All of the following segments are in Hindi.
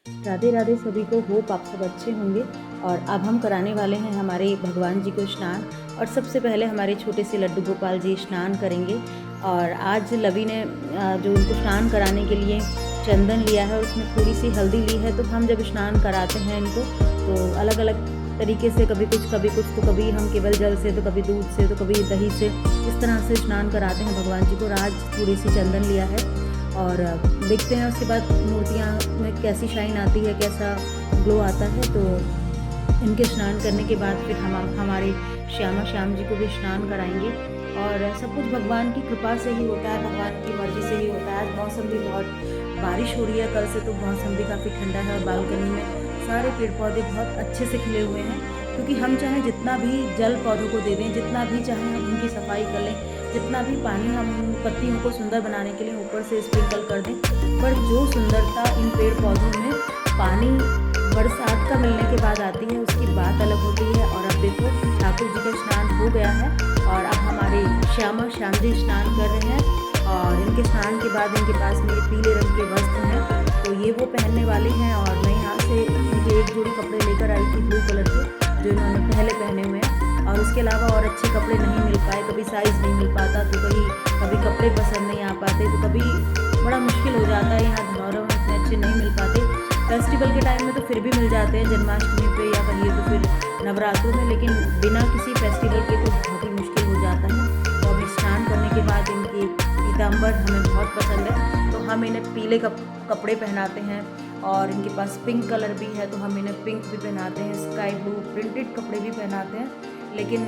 राधे राधे सभी को। होप आप सब अच्छे होंगे। और अब हम कराने वाले हैं हमारे भगवान जी को स्नान। और सबसे पहले हमारे छोटे से लड्डू गोपाल जी स्नान करेंगे। और आज लवी ने जो उनको स्नान कराने के लिए चंदन लिया है, उसमें थोड़ी सी हल्दी ली है। तो हम जब स्नान कराते हैं इनको तो अलग अलग तरीके से, कभी कुछ तो कभी हम केवल जल से, तो कभी दूध से, तो कभी दही से, इस तरह से स्नान कराते हैं भगवान जी को। आज थोड़ी सी चंदन लिया है और देखते हैं उसके बाद मूर्तियाँ में कैसी शाइन आती है, कैसा ग्लो आता है। तो इनके स्नान करने के बाद फिर हम हमारे श्याम जी को भी स्नान कराएंगे। और सब कुछ भगवान की कृपा से ही होता है, भगवान की मर्जी से ही होता है। आज मौसम भी बहुत बारिश हो रही है कल से, तो मौसम भी काफ़ी ठंडा है और बालकनी में सारे पेड़ पौधे बहुत अच्छे से खिले हुए हैं। क्योंकि हम चाहे जितना भी जल पौधों को दे दें, जितना भी चाहे हम उनकी सफाई कर लें, जितना भी पानी हम पत्तियों को सुंदर बनाने के लिए ऊपर से स्प्रिंकल कर दें, पर जो सुंदरता इन पेड़ पौधों में पानी बरसात का मिलने के बाद आती है, उसकी बात अलग होती है। और अब देखो ठाकुर जी का स्नान हो गया है और अब हमारे श्याम जी स्नान कर रहे हैं। और इनके स्नान के बाद इनके पास में पीले रंग के वस्त्र हैं, तो ये वो पहनने वाले हैं। और मैं यहाँ से इनके एक जोड़ी कपड़े लेकर आई थी ब्लू कलर के, जो इन्होंने पहले पहने हुए हैं। और उसके अलावा और अच्छे कपड़े नहीं मिल पाए, कभी साइज़ नहीं मिल पाता, तो कभी कपड़े पसंद नहीं आ पाते, तो कभी बड़ा मुश्किल हो जाता है। यहाँ धनौरों में इतने अच्छे नहीं मिल पाते। फेस्टिवल के टाइम में तो फिर भी मिल जाते हैं, जन्माष्टमी पे या कहिए तो फिर नवरात्रों में, लेकिन बिना किसी फेस्टिवल के तो बहुत ही मुश्किल हो जाता है। तो अभी स्नान करने के बाद इनकी पीताम्बर हमें बहुत पसंद है, तो हम इन्हें पीले कपड़े पहनाते हैं। और इनके पास पिंक कलर भी है, तो हम इन्हें पिंक भी पहनाते हैं। स्काई ब्लू प्रिंटेड कपड़े भी पहनाते हैं। लेकिन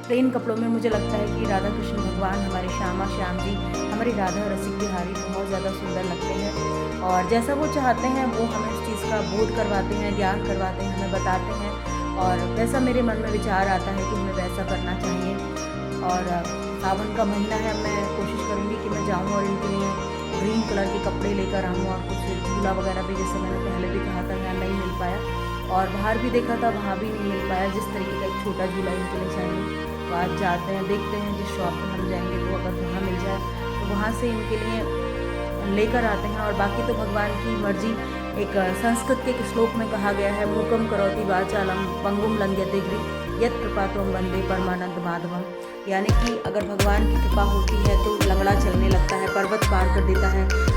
प्लेन कपड़ों में मुझे लगता है कि राधा कृष्ण भगवान, हमारे श्याम जी, हमारी राधा रसिक बिहारी बहुत ज़्यादा सुंदर लगते हैं। और जैसा वो चाहते हैं वो हमें उस चीज़ का बोध करवाते हैं, ज्ञान करवाते हैं, हमें बताते हैं। और वैसा मेरे मन में विचार आता है कि हमें वैसा करना चाहिए। और सावन का महीना है, मैं कोशिश करूँगी कि मैं जाऊँ और इनके लिए ग्रीन कलर के कपड़े लेकर आऊँ। और कुछ झूला वगैरह भी, जैसे मैंने पहले भी कहा था, यहाँ नहीं मिल पाया। और बाहर भी देखा था, वहाँ भी नहीं मिल पाया। जिस तरीके का एक छोटा झूला इनके लिए चाहिए, तो आज जाते हैं, देखते हैं जिस शॉप पर हम जाएंगे, तो अगर वहाँ मिल जाए तो वहाँ से इनके लिए लेकर आते हैं। और बाकी तो भगवान की मर्जी। एक संस्कृत के एक श्लोक में कहा गया है, मूकम करोति वाचालम पंगुम लंघयते गिरिं यत् कृपात्वं वंदे परमानंद माधवम। यानी कि अगर भगवान की कृपा होती है तो लंगड़ा चलने लगता है, पर्वत पार कर देता है।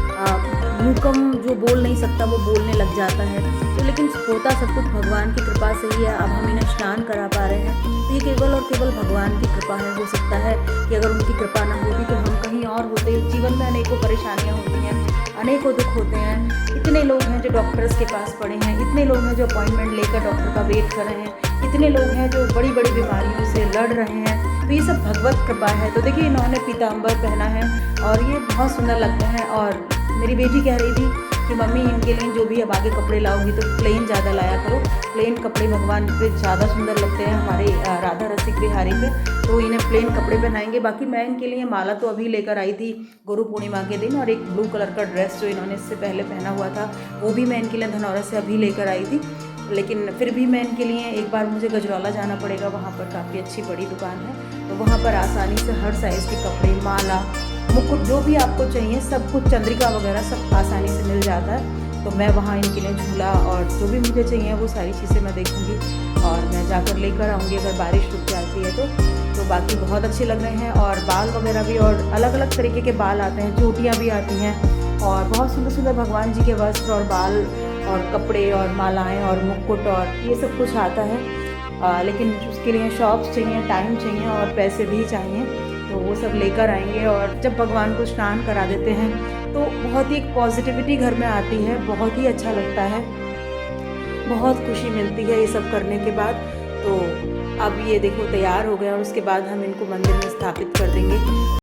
मूकम जो बोल नहीं सकता वो बोलने लग जाता है। तो लेकिन होता सब कुछ भगवान की कृपा से ही है। अब हम इन्हें स्नान करा पा रहे हैं, तो ये केवल और केवल भगवान की कृपा है। हो सकता है कि अगर उनकी कृपा ना होती तो हम कहीं और होते। जीवन में अनेकों परेशानियाँ होती हैं, अनेकों दुख होते हैं। इतने लोग हैं जो डॉक्टर्स के पास पड़े हैं, इतने लोग हैं जो अपॉइंटमेंट लेकर डॉक्टर का वेट कर रहे हैं, इतने लोग हैं जो बड़ी बड़ी बीमारियों से लड़ रहे हैं। तो ये सब भगवत कृपा है। तो देखिए इन्होंने पीताम्बर पहना है और ये बहुत सुंदर लगते हैं। और मेरी बेटी कह रही थी कि मम्मी इनके लिए जो भी अब आगे कपड़े लाओगी तो प्लेन ज़्यादा लाया करो, प्लेन कपड़े भगवान पे ज़्यादा सुंदर लगते हैं हमारे राधा रसिक बिहारी पे। तो इन्हें प्लेन कपड़े पहनाएंगे। बाकी मैं इनके लिए माला तो अभी लेकर आई थी गुरु पूर्णिमा के दिन, और एक ब्लू कलर का ड्रेस जो इन्होंने इससे पहले पहना हुआ था वो भी मैं इनके लिए धनौरा से अभी लेकर आई थी। लेकिन फिर भी मैं इनके लिए एक बार मुझे गजरौला जाना पड़ेगा, वहाँ पर काफ़ी अच्छी बड़ी दुकान है, तो वहाँ पर आसानी से हर साइज़ के कपड़े, माला, मुकुट, जो भी आपको चाहिए सब कुछ, चंद्रिका वगैरह सब आसानी से मिल जाता है। तो मैं वहाँ इनके लिए झूला और जो भी मुझे चाहिए वो सारी चीज़ें मैं देखूँगी और मैं जाकर लेकर आऊँगी अगर बारिश रुक जाती है तो बाकी बहुत अच्छे लग रहे हैं। और बाल वगैरह भी, और अलग अलग तरीके के बाल आते हैं, चोटियाँ भी आती हैं, और बहुत सुंदर सुंदर भगवान जी के वस्त्र और बाल और कपड़े और मालाएँ और मुकुट और ये सब कुछ आता है। लेकिन उसके लिए शॉप्स चाहिए, टाइम चाहिए और पैसे भी चाहिए, तो वो सब लेकर आएंगे। और जब भगवान को स्नान करा देते हैं तो बहुत ही एक पॉजिटिविटी घर में आती है, बहुत ही अच्छा लगता है, बहुत खुशी मिलती है ये सब करने के बाद। तो अब ये देखो तैयार हो गए और उसके बाद हम इनको मंदिर में स्थापित कर देंगे।